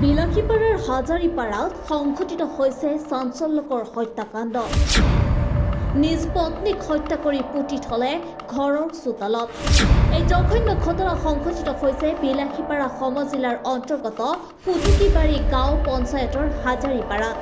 বিলাসীপাৰাৰ হাজাৰীপাৰাত সংঘটিত হৈছে চাঞ্চল্যকৰ হত্যাকাণ্ড। নিজ পত্নীক হত্যা কৰি পুতি থলে ঘৰৰ চোতালত। এই জঘন্য ঘটনা সংঘটিত হৈছে বিলাসীপাৰা সমজিলাৰ অন্তৰ্গত ফুটুকিবাৰী গাঁও পঞ্চায়তৰ হাজাৰীপাৰাত।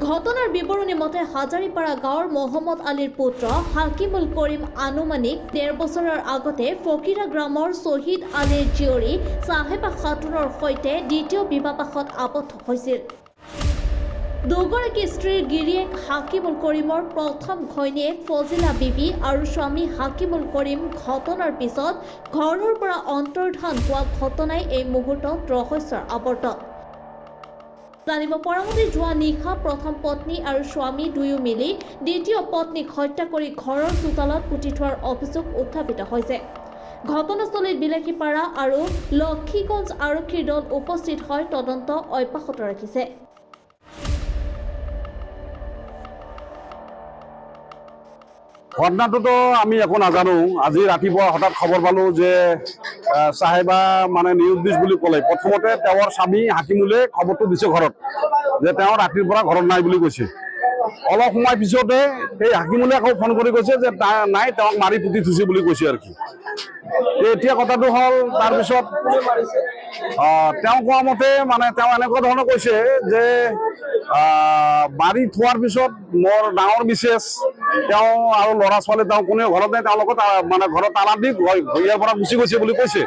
ঘটনাৰ বিৱৰণী মতে হাজাৰীপাৰা গাঁৱৰ মহম্মদ আলীৰ পুত্ৰ হাকিমুল কৰিম আনুমানিক ১.৫ বছৰৰ আগতে ফকিৰা গ্ৰামৰ শ্বহীদ আলীৰ জীয়ৰী চাহেবা খাতুনৰ সৈতে দ্বিতীয় বিবাহপাশত আবদ্ধ হৈছিল। দুগৰাকী স্ত্ৰীৰ গিৰিয়েক হাকিমুল কৰিমৰ প্ৰথম ঘৈণীয়েক ফজিলা বিবি আৰু স্বামী হাকিমুল কৰিম ঘটনাৰ পিছত ঘৰৰ পৰা অন্তৰ্ধান হোৱা ঘটনাই এই মুহূৰ্তত ৰহস্যৰ আৱৰ্ত। জানিব পৰা মতে যোৱা নিশা প্ৰথম পত্নী আৰু স্বামী দুয়ো মিলি দ্বিতীয় পত্নীক হত্যা কৰি ঘৰৰ চোতালত পুতি থোৱাৰ অভিযোগ উত্থাপিত হৈছে। ঘটনাস্থলীত বিলাসীপাৰা আৰু লক্ষীগঞ্জ আৰক্ষীৰ দল উপস্থিত হৈ তদন্ত অব্যাহত ৰাখিছে। ঘটনাটোতো আমি একো নাজানো। আজি ৰাতিপুৱা হঠাৎ খবৰ পালোঁ যে চাহেবা মানে নিৰুদ্দেশ বুলি ক'লে। প্ৰথমতে তেওঁৰ স্বামী হাকিমুলে খবৰটো দিছে ঘৰত যে তেওঁ ৰাতিৰ পৰা ঘৰত নাই বুলি কৈছে। অলপ সময় পিছতে সেই হাকিমুলে আকৌ ফোন কৰি কৈছে যে নাই, তেওঁক মাৰি পুতি থৈছে বুলি কৈছে আৰু কি। এতিয়া কথাটো হ'ল তাৰপিছত তেওঁ কোৱা মতে মানে তেওঁ এনেকুৱা ধৰণৰ কৈছে যে মাৰি থোৱাৰ পিছত মোৰ ডাঙৰ মিছেছ তেওঁ আৰু ল'ৰা ছোৱালী তেওঁ কোনেও ঘৰত নাই, তেওঁ লগত মানে ঘৰত তালা দি ইয়াৰ পৰা গুচি গৈছে বুলি কৈছে।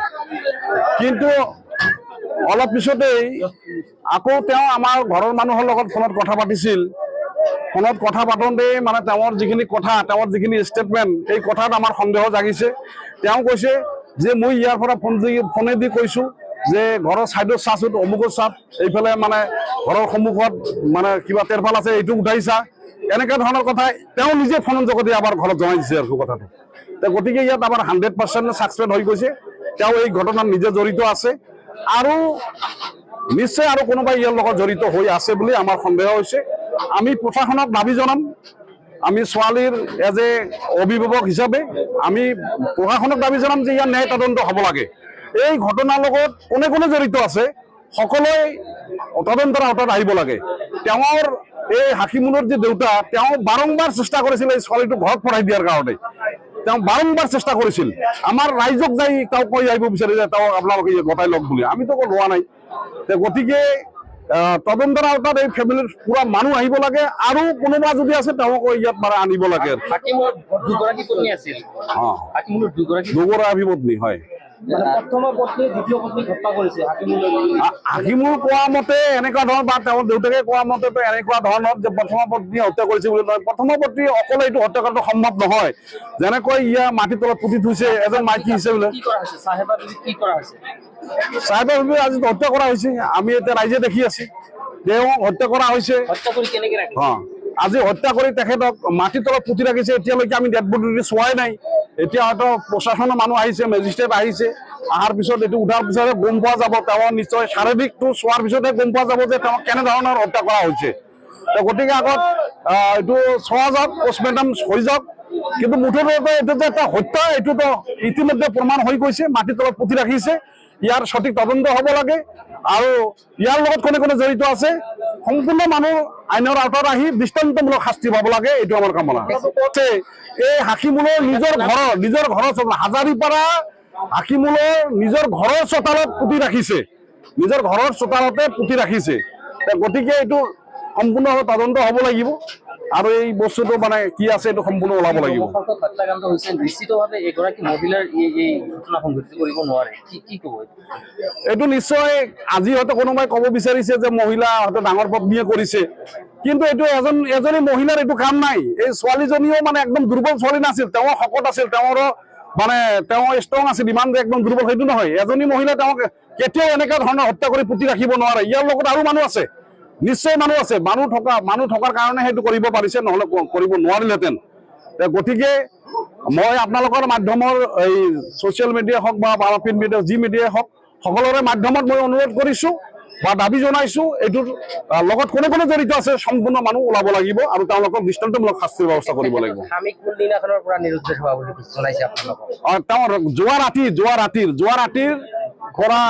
কিন্তু অলপ পিছতেই আকৌ তেওঁ আমাৰ ঘৰৰ মানুহৰ লগত ফোনত কথা পাতিছিল। ফোনত কথা পাতোঁতেই মানে তেওঁৰ যিখিনি কথা, তেওঁৰ যিখিনি ষ্টেটমেণ্ট, এই কথাত আমাৰ সন্দেহ জাগিছে। তেওঁ কৈছে যে মই ইয়াৰ পৰা ফোনেদি কৈছোঁ যে ঘৰৰ ছাইডত চাচোন, অমুকত চাপ, এইফালে মানে ঘৰৰ সন্মুখত মানে কিবা তেৰফাল আছে, এইটো উঠাইছা, এনেকুৱা ধৰণৰ কথা তেওঁ নিজে ফোনৰ যোগেদি আমাৰ ঘৰত জনাই দিছে আৰু কথাটো। গতিকে ইয়াত আমাৰ 100% ছাক্সেছ হৈ গৈছে। তেওঁ এই ঘটনাত নিজে জড়িত আছে আৰু নিশ্চয় আৰু কোনোবাই ইয়াৰ লগত জড়িত হৈ আছে বুলি আমাৰ সন্দেহ হৈছে। আমি প্ৰশাসনক দাবী জনাম, আমি ছোৱালীৰ এজ এ অভিভাৱক হিচাপে আমি প্ৰশাসনক দাবী জনাম যে ইয়াৰ ন্যায় তদন্ত হ'ব লাগে। এই ঘটনাৰ লগত কোনে কোনে জড়িত আছে সকলোৱে তদন্তৰ আওতাত আহিব লাগে। তেওঁৰ এই হাকিমুলৰ যে দেউতা, তেওঁ বাৰম্বাৰ চেষ্টা কৰিছিল এই ছোৱালীটো ঘৰত পঠাই দিয়াৰ কাৰণে। তেওঁ বাৰম্বাৰ চেষ্টা কৰিছিল। আমাৰ ৰাইজক যাই তেওঁ কৈ আহিব বিচাৰে যে তেওঁ আপোনালোকে গতাই লওক বুলি, আমিতো লোৱা নাই। গতিকে তদন্তৰ আওতাত এই ফেমিলিৰ পুৰা মানুহ আহিব লাগে আৰু কোনোবা যদি আছে তেওঁক ইয়াত মানে হাকিমুল দুগৰাকী পত্নী হয়। হাকিমুল কোৱা মতে এনেকুৱা ধৰণৰ বা তেওঁৰ দেউতাকে কোৱা মতে এনেকুৱা ধৰণৰ যে প্ৰথম পত্নী হত্যা কৰিছে বুলি নহয়। প্ৰথম পত্নী অকলে এইটো হত্যা কৰাটো সম্ভৱ নহয়। যেনেকৈ ইয়াৰ মাটিৰ তলত পুতি থৈছে এজন মাইকী হিচাপে। চাহেবা বিবি আজি হত্যা কৰা হৈছে, আমি এতিয়া ৰাইজে দেখি আছো। তেওঁক হত্যা কৰা হৈছে। আজি হত্যা কৰি তেখেতক মাটিৰ তলত পুতি ৰাখিছে। এতিয়ালৈকে আমি ডেড বডি চোৱাই নাই। এতিয়া হয়তো প্ৰশাসনৰ মানুহ আহিছে, মেজিষ্ট্ৰেট আহিছে, অহাৰ পিছত এইটো উঠাৰ পিছতহে গম পোৱা যাব। তেওঁ নিশ্চয় শাৰীৰিকটো চোৱাৰ পিছতহে গম পোৱা যাব যে তেওঁক কেনেধৰণৰ হত্যা কৰা হৈছে। গতিকে আগত এইটো চোৱা যাওক, পষ্টমৰ্টেম হৈ যাওক। কিন্তু মুঠতে এইটো যে এটা হত্যা, এইটোতো ইতিমধ্যে প্ৰমাণ হৈ গৈছে। মাটিৰ তলত পুতি ৰাখিছে, ইয়াৰ সঠিক তদন্ত হ'ব লাগে আৰু ইয়াৰ লগত কোনে কোনে জড়িত আছে সম্পূৰ্ণ মানুহ আইনৰ আওতাত আহি দৃষ্টান্তমূলক শাস্তি পাব লাগে, এইটো আমাৰ কামনা। এই হাকিমুলৰ নিজৰ ঘৰৰ হাজাৰীপাৰা হাকিমুলৰ নিজৰ ঘৰৰ চোতালত পুতি ৰাখিছে, নিজৰ ঘৰৰ চোতালতে পুতি ৰাখিছে। গতিকে এইটো সম্পূৰ্ণভাৱে তদন্ত হ'ব লাগিব আৰু এই বস্তুটো মানে কি আছে এইটো সম্পূৰ্ণ ওলাব লাগিব। এইটো নিশ্চয় আজি হয়তো কোনোবাই ক'ব বিচাৰিছে যে মহিলা হয়তো ডাঙৰ পত্নীয়ে কৰিছে, কিন্তু এইটো এজনী মহিলাৰ এইটো কাম নাই। এই ছোৱালীজনীও মানে একদম দুৰ্বল ছোৱালী নাছিল, তেওঁ শকত আছিল, তেওঁ ষ্ট্ৰং আছিল, ইমান যে একদম দুৰ্বল সেইটো নহয়। এজনী মহিলা তেওঁক কেতিয়াও এনেকুৱা ধৰণৰ হত্যা কৰি পুতি ৰাখিব নোৱাৰে। ইয়াৰ লগত আৰু মানুহ আছে, নিশ্চয় মানুহ আছে। মানুহ থকাৰ কাৰণে সেইটো কৰিব পাৰিছে, নহ'লে কৰিব নোৱাৰিলেহেঁতেন। গতিকে মই আপোনালোকৰ মাধ্যমৰ এই ছ'চিয়েল মিডিয়া হওক বা প্ৰিণ্ট মিডিয়া যি মিডিয়াই হওক সকলোৰে মাধ্যমত মই অনুৰোধ কৰিছোঁ বা দাবী জনাইছো এইটোৰ লগত কোনে কোনে জড়িত আছে সম্পূৰ্ণ মানুহ ওলাব লাগিব আৰু তেওঁলোকক দৃষ্টান্তমূলক শাস্তিৰ ব্যৱস্থা কৰিব লাগিব। স্বামীক কোন দিনাখনৰ পৰা নিৰুদ্দেশ হোৱা বুলি জনাইছে আপোনালোকক? তেওঁৰ যোৱা ৰাতিৰ পৰা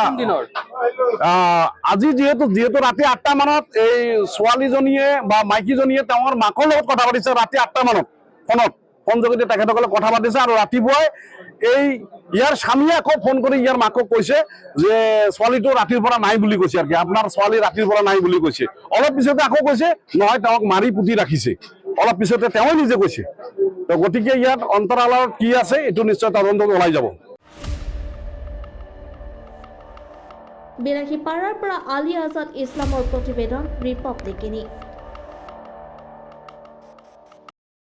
আজি যিহেতু ৰাতি 8টা মানত এই ছোৱালীজনীয়ে বা মাইকীজনীয়ে তেওঁৰ মাকৰ লগত কথা পাতিছে ৰাতি 8টা মানত ফোন যোগেদি তেখেতসকলে কথা পাতিছে আৰু ৰাতিপুৱাই এই ইয়াৰ স্বামীয়ে আকৌ ফোন কৰি ইয়াৰ মাকক কৈছে যে ছোৱালীটো ৰাতিৰ পৰা নাই বুলি কৈছে আৰু কি আপোনাৰ ছোৱালী ৰাতিৰ পৰা নাই বুলি কৈছে। অলপ পিছতে আকৌ কৈছে নহয় তেওঁক মাৰি পুতি ৰাখিছে, অলপ পিছতে তেওঁ নিজে কৈছে। তো গতিকে ইয়াত অন্তৰালত কি আছে এইটো নিশ্চয় তদন্তত ওলাই যাব। বিলাসীপাৰাৰ পৰা আলী আজাদ ইছলামৰ প্ৰতিবেদন ৰিপাব্লিক ইনি।